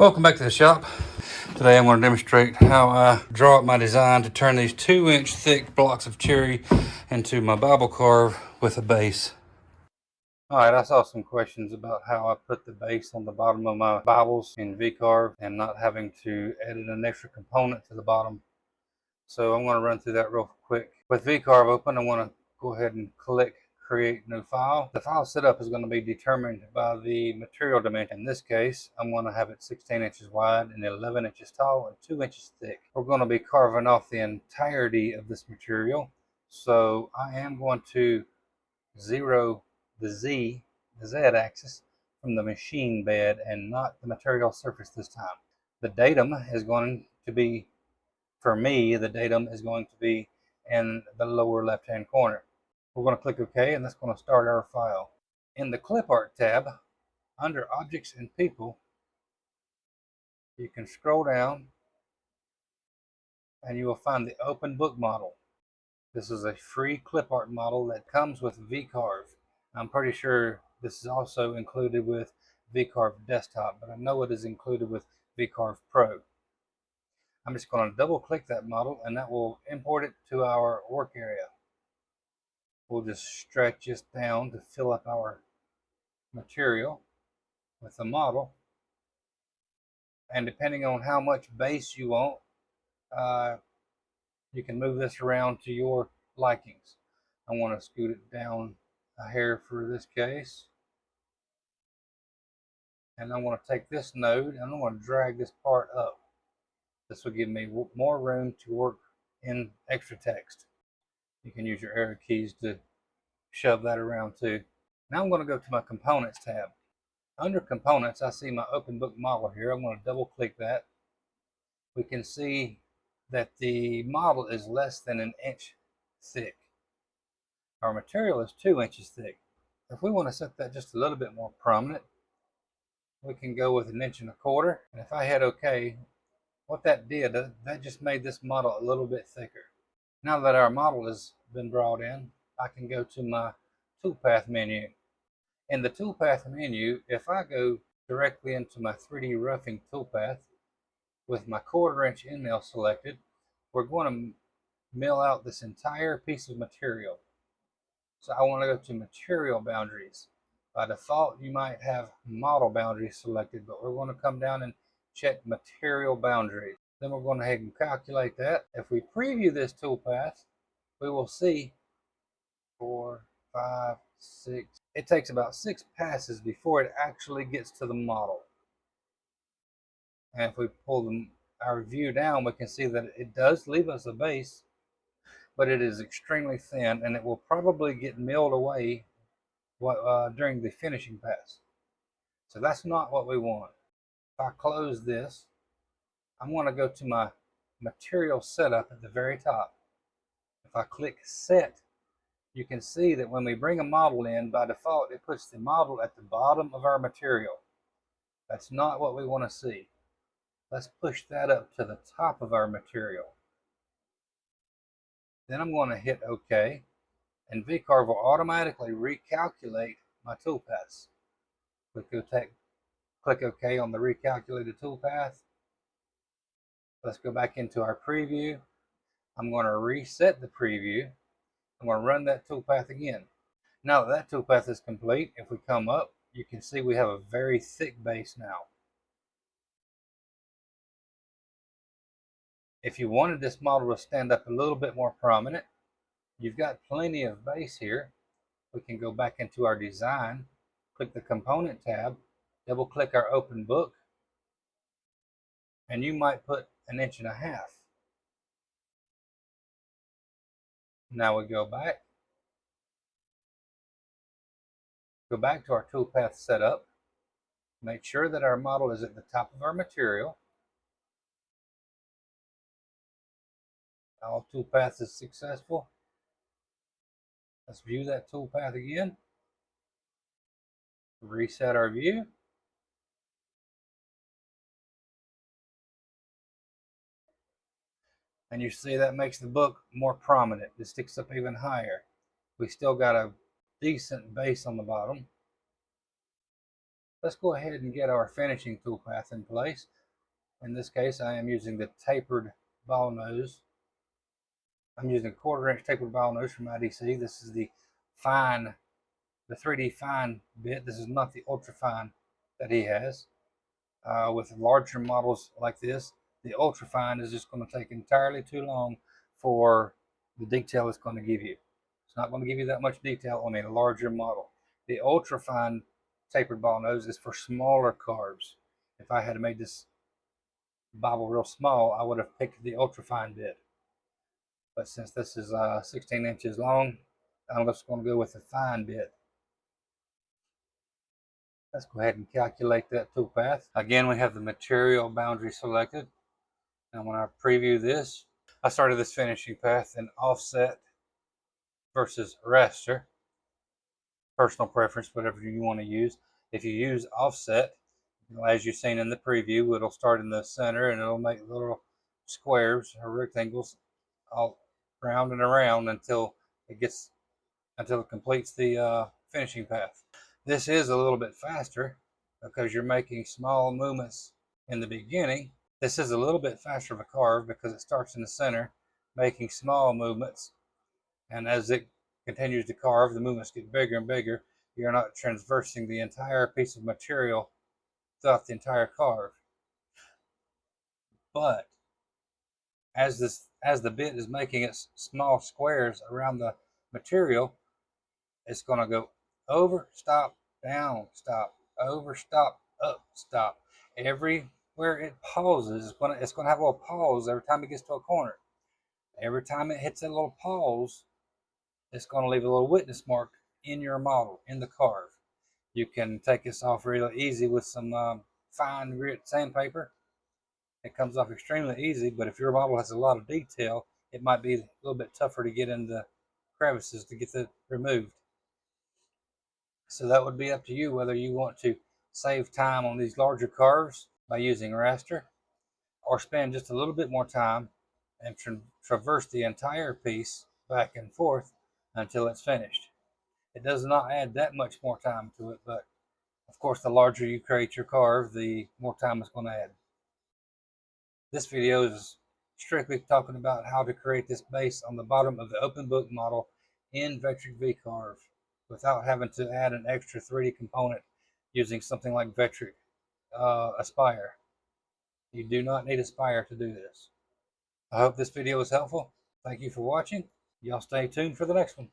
Welcome back to the shop. Today I'm going to demonstrate how I draw up my design to turn these 2-inch thick blocks of cherry into my Bible carve with a base. Alright, I saw some questions about how I put the base on the bottom of my Bibles in VCarve and not having to edit an extra component to the bottom. So I'm going to run through that real quick. With VCarve open, I want to go ahead and click Create New File. The file setup is going to be determined by the material dimension. In this case, I'm going to have it 16 inches wide and 11 inches tall and 2 inches thick. We're going to be carving off the entirety of this material. So I am going to zero the Z axis from the machine bed and not the material surface this time. The datum is going to be, for me, the datum is going to be in the lower left-hand corner. We're going to click OK, and that's going to start our file. In the Clip Art tab, under Objects and People, you can scroll down and you will find the Open Book model. This is a free clip art model that comes with VCarve. I'm pretty sure this is also included with VCarve Desktop, but I know it is included with VCarve Pro. I'm just going to double click that model and that will import it to our work area. We'll just stretch this down to fill up our material with the model. And depending on how much base you want, you can move this around to your likings. I want to scoot it down a hair for this case. And I want to take this node and I want to drag this part up. This will give me more room to work in extra text. You can use your arrow keys to shove that around too. Now I'm going to go to my Components tab. Under Components, I see my Open Book model here. I'm going to double click that. We can see that the model is less than an inch thick. Our material is 2 inches thick. If we want to set that just a little bit more prominent, we can go with 1 1/4 inches. And if I hit OK, what that did, that just made this model a little bit thicker. Now that our model has been brought in, I can go to my Toolpath menu. In the Toolpath menu, if I go directly into my 3D roughing toolpath with my 1/4 inch end mill selected, we're going to mill out this entire piece of material. So I want to go to Material Boundaries. By default, you might have Model Boundaries selected, but we're going to come down and check Material Boundaries. Then we're going to go ahead and calculate that. If we preview this toolpath, we will see 4, 5, 6. It takes about 6 passes before it actually gets to the model. And if we pull our view down, we can see that it does leave us a base, but it is extremely thin and it will probably get milled away during the finishing pass. So that's not what we want. If I close this, I'm going to go to my material setup at the very top. If I click Set, you can see that when we bring a model in, by default, it puts the model at the bottom of our material. That's not what we want to see. Let's push that up to the top of our material. Then I'm going to hit OK, and VCarve will automatically recalculate my toolpaths. Click OK on the recalculated toolpath. Let's go back into our preview. I'm going to reset the preview. I'm going to run that toolpath again. Now that toolpath is complete, if we come up, you can see we have a very thick base now. If you wanted this model to stand up a little bit more prominent, you've got plenty of base here. We can go back into our design, click the Component tab, double click our Open Book, and you might put 1.5 inches. Now we go back to our toolpath setup, make sure that our model is at the top of our material. All toolpath is successful. Let's view that toolpath again. Reset our view. And you see that makes the book more prominent. It sticks up even higher. We still got a decent base on the bottom. Let's go ahead and get our finishing toolpath in place. In this case, I am using the tapered ball nose. I'm using a 1/4 inch tapered ball nose from IDC. This is the fine, the 3D fine bit. This is not the ultra fine that he has. With larger models like this, the ultra fine is just going to take entirely too long for the detail it's going to give you. It's not going to give you that much detail on a larger model. The ultra fine tapered ball nose is for smaller carves. If I had made this Bible real small, I would have picked the ultra fine bit. But since this is 16 inches long, I'm just going to go with the fine bit. Let's go ahead and calculate that toolpath. Again, we have the material boundary selected. And when I preview this, I started this finishing path in offset versus raster. Personal preference, whatever you want to use. If you use offset, as you've seen in the preview, it'll start in the center and it'll make little squares or rectangles all round and around until it completes the finishing path. This is a little bit faster because you're making small movements in the beginning. This is a little bit faster of a carve because it starts in the center, making small movements, and as it continues to carve, the movements get bigger and bigger. You're not transversing the entire piece of material throughout the entire carve. But as the bit is making its small squares around the material, it's going to go over, stop, down, stop, over, stop, up, stop. Everywhere it pauses, it's going to have a little pause every time it gets to a corner. Every time it hits that little pause, it's going to leave a little witness mark in your model, in the carve. You can take this off really easy with some fine grit sandpaper. It comes off extremely easy, but if your model has a lot of detail, it might be a little bit tougher to get in the crevices to get that removed. So that would be up to you whether you want to save time on these larger carves by using raster, or spend just a little bit more time and traverse the entire piece back and forth until it's finished. It does not add that much more time to it, but of course the larger you create your carve, the more time it's going to add. This video is strictly talking about how to create this base on the bottom of the open book model in Vectric VCarve without having to add an extra 3D component using something like Vectric Aspire. You do not need Aspire to do this. I hope this video was helpful. Thank you for watching. Y'all stay tuned for the next one.